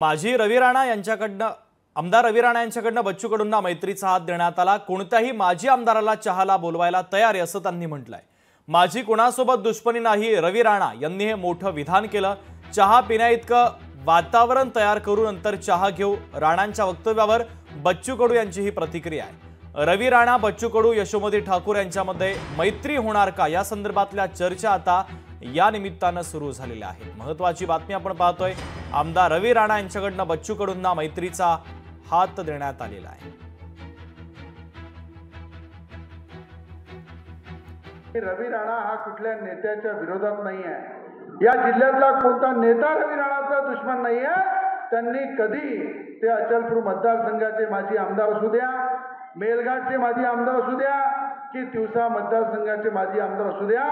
माजी रवी राणा यांच्याकडनं आमदार रवी राणा यांच्याकडनं बच्चू कडूंना मैत्रीचा हात देण्यात आला। कोणत्याही माजी आमदाराला चहाला बोलवायला तयार आहे असं त्यांनी म्हटलंय। माझी कोणासोबत दुश्मनी नाही, रवी राणा यांनी हे मोठं विधान केलं। चहा पिण्याइतकं वातावरण तयार करू नंतर चहा घेऊ, राणांच्या वक्तव्यावर बच्चू कडू यांची ही प्रतिक्रिया आहे। रवी राणा, बच्चू कडू, यशोमती ठाकूर यांच्यामध्ये मैत्री होणार का या संदर्भातल्या चर्चा आता या निमित्तानं सुरू झालेल्या आहेत। महत्त्वाची बातमी आपण पाहतोय, आमदार रवी राणा यांच्याकडनं बच्चू कडूंना मैत्रीचा हात देण्यात आलेला आहे। रवी राणा हा कुठल्या नेत्याच्या विरोधात नाही आहे। या जिल्ह्यातला कोणता नेता रवी राणाचा दुश्मन नाही आहे। त्यांनी कधी ते अचलपूर मतदारसंघाचे माजी आमदार असू द्या, मेलघाटचे माजी आमदार असू द्या, की तिवसा मतदारसंघाचे माजी आमदार असू द्या,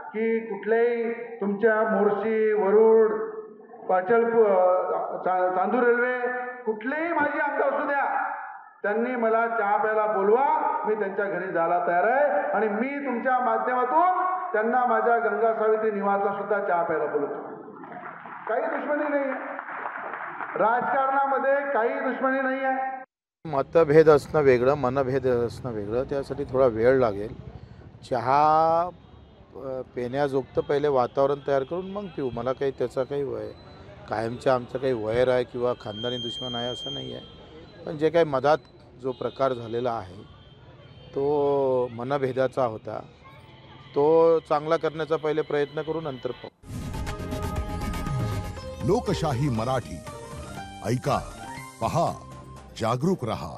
की कुठलेही तुमच्या मोर्शी, वरुड, अचलपूर, चांदूर रेल्वे कुठलेही माजी आमदार असू द्या, त्यांनी मला चहा प्यायला बोलवा, मी त्यांच्या घरी जायला तयार आहे आणि मी तुमच्या माध्यमातून त्यांना माझ्या गंगा सावित्री निवासला सुद्धा चहा प्यायला बोलवतो। काही दुश्मनी नाही आहे, राजकारणामध्ये काही दुश्मनी नाही आहे। मतभेद असणं वेगळं, मनभेद असणं वेगळं, त्यासाठी थोडा वेळ लागेल। चहा पिण्याजोगतं पहिले वातावरण तयार करून मग पिऊ। मला काही त्याचा काही वय कायमचं आमचं काही वैर आहे किंवा खानदानी दुश्मन आहे असं नाही आहे। पण जे काही मधात जो प्रकार झालेला आहे तो मनभेदाचा होता, तो चांगला करण्याचा पहिले प्रयत्न करू, नंतर पाहू। लोकशाही मराठी ऐका, पहा, जागरूक रहा।